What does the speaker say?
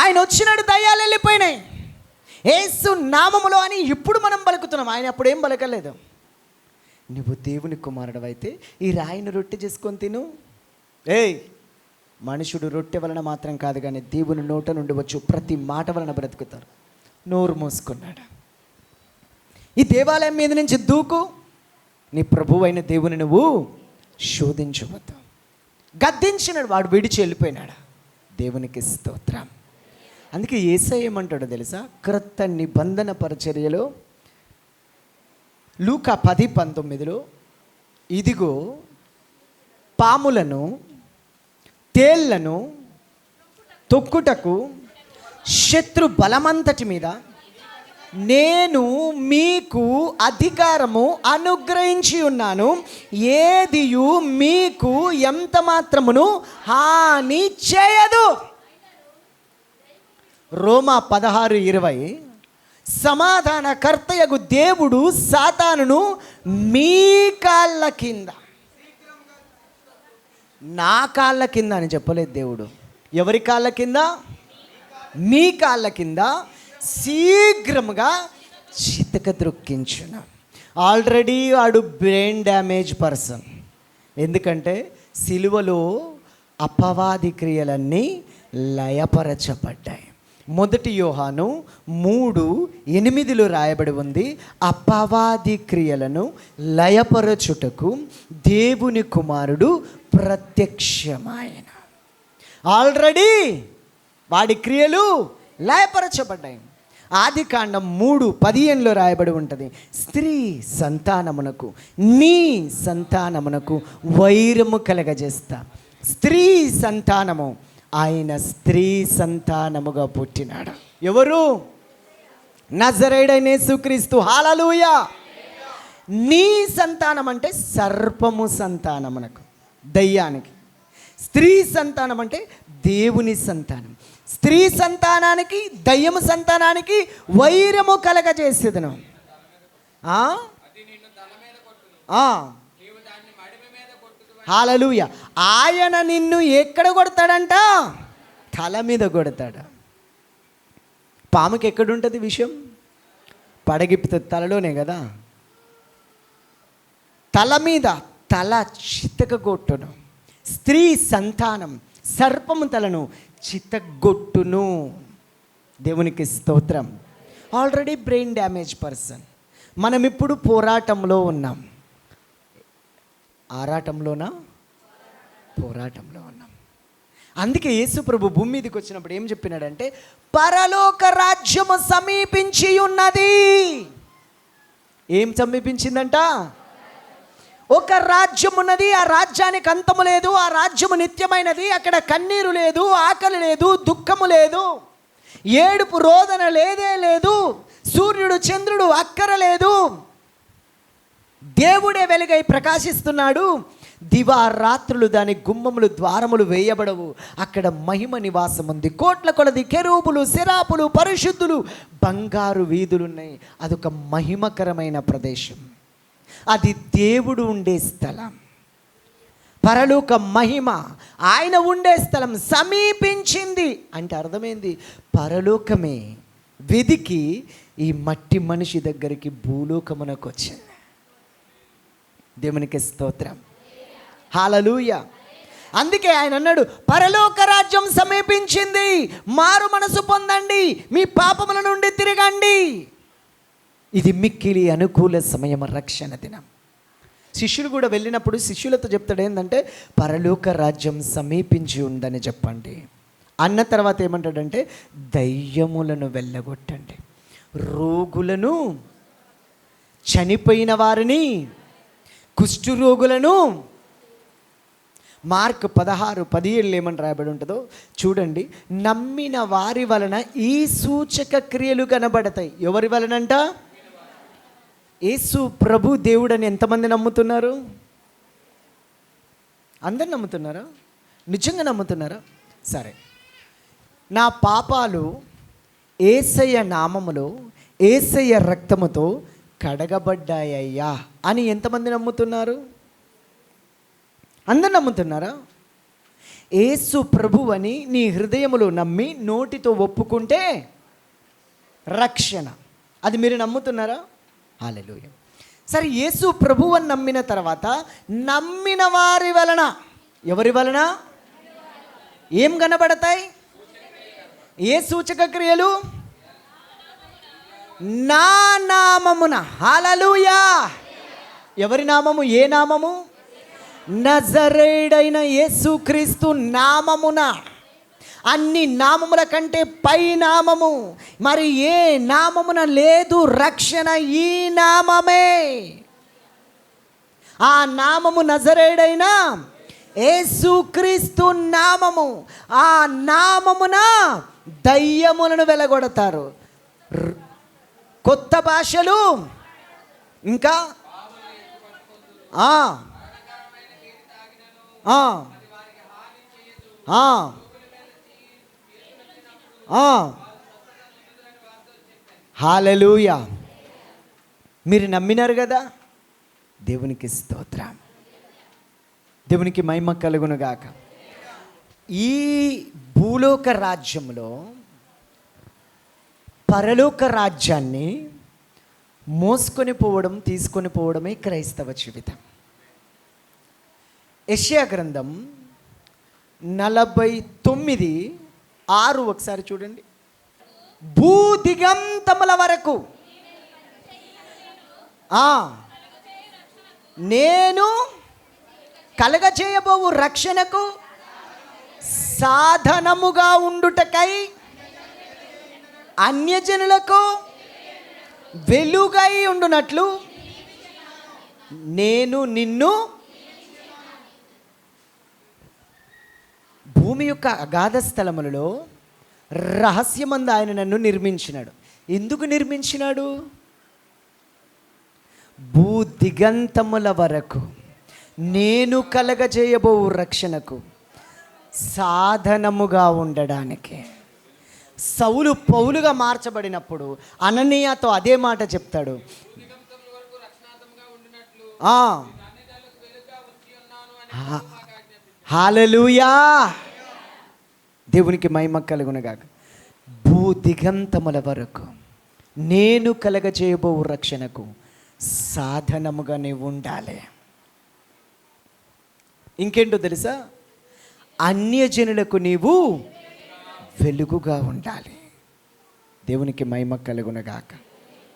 ఆయన వచ్చినాడు, దయ్యాలు వెళ్ళిపోయినాయి. యేసు నామములో అని ఇప్పుడు మనం పలుకుతున్నాం. ఆయన అప్పుడు ఏం పలకలేదు. నువ్వు దేవుని కుమారుడు అయితే ఈ రాయిని రొట్టె చేసుకొని తిను. మనుషుడు రొట్టె వలన మాత్రం కాదు కానీ దేవుని నోట నుండి వచ్చు ప్రతి మాట వలన బ్రతుకుతారు. నోరు మూసుకున్నాడు. ఈ దేవాలయం మీద నుంచి దూకు, నీ ప్రభువు అయిన దేవుని నువ్వు శోధించవద్దు. గద్దించినాడు, వాడు విడిచి వెళ్ళిపోయినాడు. దేవునికి స్తోత్రం. అందుకే యేసయ్య ఏమంటాడో తెలుసా? క్రొత్త నిబంధన పరిచర్యలో లూకా 10:19 ఇదిగో పాములను తేళ్లను తొక్కుటకు శత్రు బలమంతటి మీద నేను మీకు అధికారము అనుగ్రహించి ఉన్నాను, ఏదియు మీకు ఎంత మాత్రమును హాని చేయదు. రోమా 16:20 సమాధానకర్తయగు దేవుడు సాతానును మీ కాళ్ళ కింద, నా కాళ్ళ కింద అని చెప్పలేదు దేవుడు. ఎవరి కాళ్ళ కింద? మీ కాళ్ళ కింద శీఘ్రముగా చితక ద్రొక్కించును. ఆల్రెడీ వాడు బ్రెయిన్ డ్యామేజ్ పర్సన్. ఎందుకంటే సిలువలో అపవాది క్రియలన్నీ లయపరచబడ్డాయి. 1 యోహాను 3:8 రాయబడి ఉంది, అపవాది క్రియలను లయపరచుటకు దేవుని కుమారుడు ప్రత్యక్షమాయన. ఆల్రెడీ వాడి క్రియలు లయపరచబడ్డాయి. ఆదికాండం 3:15 రాయబడి ఉంటుంది, స్త్రీ సంతానమునకు నీ సంతానమునకు వైరము కలగజేస్తా. స్త్రీ సంతానము, ఆయన స్త్రీ సంతానముగా పుట్టినాడు. ఎవరు? నజరేయుడైన యేసుక్రీస్తు. హల్లెలూయా. నీ సంతానం అంటే సర్పము సంతానమునకు, దయ్యానికి. స్త్రీ సంతానం అంటే దేవుని సంతానం. స్త్రీ సంతానానికి దయ్యము సంతానానికి వైరము కలగజేసేదను. హల్లెలూయా. ఆయన నిన్ను ఎక్కడ కొడతాడంట? తల మీద కొడతాడు. పాముకి ఎక్కడుంటుంది విషయం? పడగిపుతుంది తలలోనే కదా. తల మీద, తల చితకగొట్టును. స్త్రీ సంతానం సర్పము తలను చితగొట్టును. దేవునికి స్తోత్రం. Already brain damage person. మనం ఇప్పుడు పోరాటంలో ఉన్నాం. పోరాటంలో ఉన్నాం. అందుకే యేసు ప్రభు భూమి మీదకి వచ్చినప్పుడు ఏం చెప్పినాడంటే, పరలోక రాజ్యము సమీపించి ఉన్నది. ఏం సమీపించిందంట? ఒక రాజ్యం ఉన్నది, ఆ రాజ్యానికి అంతము లేదు, ఆ రాజ్యము నిత్యమైనది. అక్కడ కన్నీరు లేదు, ఆకలి లేదు, దుఃఖము లేదు, ఏడుపు రోదన లేదే లేదు, సూర్యుడు చంద్రుడు అక్కరలేదు. దేవుడే వెలుగై ప్రకాశిస్తున్నాడు. దివారాత్రులు దాని గుమ్మములు ద్వారములు వేయబడవు. అక్కడ మహిమ నివాసం ఉంది. కోట్ల కొలది కెరూబులు, సెరాపులు, పరిశుద్ధులు, బంగారు వీధులున్నాయి. అదొక మహిమకరమైన ప్రదేశం. అది దేవుడు ఉండే స్థలం. పరలోక మహిమ, ఆయన ఉండే స్థలం సమీపించింది అంటే అర్థమైంది, పరలోకమే వెదికి ఈ మట్టి మనిషి దగ్గరికి భూలోకమునకు వచ్చింది. దేవునికి స్తోత్రం. హల్లెలూయా. అందుకే ఆయన అన్నాడు, పరలోక రాజ్యం సమీపించింది, మారు మనసు పొందండి, మీ పాపముల నుండి తిరగండి. ఇది మిక్కిలి అనుకూల సమయం, రక్షణ దినం. శిష్యులు కూడా వెళ్ళినప్పుడు శిష్యులతో చెప్తాడు ఏంటంటే, పరలోక రాజ్యం సమీపించి ఉందని చెప్పండి. అన్న తర్వాత ఏమంటాడంటే, దయ్యములను వెళ్ళగొట్టండి, రోగులను, చనిపోయిన వారిని, కుష్ఠరోగులను. మార్క్ 16:17 ఏమని రాయబడి ఉంటుందో చూడండి. నమ్మిన వారి వలన ఈ సూచక క్రియలు కనబడతాయి. ఎవరి వలనంట? యేసు ప్రభు దేవుడని ఎంతమంది నమ్ముతున్నారు? అందరు నమ్ముతున్నారా? నిజంగా నమ్ముతున్నారా? సరే, నా పాపాలు యేసయ్య నామములో యేసయ్య రక్తముతో కడగబడ్డాయ్యా అని ఎంతమంది నమ్ముతున్నారు? అందరు నమ్ముతున్నారా? యేసు ప్రభువని నీ హృదయములో నమ్మి నోటితో ఒప్పుకుంటే రక్షణ. అది మీరు నమ్ముతున్నారా? హల్లెలూయా. సరే, యేసు ప్రభువని నమ్మిన తర్వాత నమ్మిన వారి వలన, ఎవరి వలన ఏం కనబడతాయి? ఏ సూచక క్రియలు? నా నామమున. హల్లెలూయా. ఎవరి నామము? ఏ నామము? నజరేయుడైన యేసుక్రీస్తు నామమున. అన్ని నామముల కంటే పై నామము మరి ఏ నామమున లేదు రక్షణ, ఈ నామమే. ఆ నామము నజరేయుడైన యేసుక్రీస్తు నామము. ఆ నామమున దయ్యములను వెలగొడతారు, కొత్త భాషలు, ఇంకా హల్లెలూయా. మీరు నమ్మినారు కదా, దేవునికి స్తోత్రం, దేవునికి మహిమ కలుగునుగాక. ఈ భూలోక రాజ్యంలో పరలోక రాజ్యాన్ని మోసుకొని పోవడం, తీసుకొని పోవడమే క్రైస్తవ జీవితం. యెషయా గ్రంథం 49:6 ఒకసారి చూడండి. భూదిగంతముల వరకు నేను కలగచేయబోవు రక్షణకు సాధనముగా ఉండుటకై అన్యజనులకు వెలుగై ఉండునట్లు నేను నిన్ను భూమి యొక్క అగాధ స్థలములలో రహస్యమందు ఆయన నన్ను నిర్మించినాడు. ఎందుకు నిర్మించినాడు? భూదిగంతముల వరకు నేను కలగజేయబో రక్షణకు సాధనముగా ఉండడానికి. సౌలు పౌలుగా మార్చబడినప్పుడు అననీయతో అదే మాట చెప్తాడు. హల్లెలూయా. దేవునికి మహిమ కలుగునుగాక. భూదిగంతముల వరకు నేను కలగజేయబో రక్షణకు సాధనముగా నీవు ఉండాలి. ఇంకేంటో తెలుసా? అన్యజనులకు నీవు వెలుగుగా ఉండాలి. దేవునికి మహిమ కలుగునుగాక.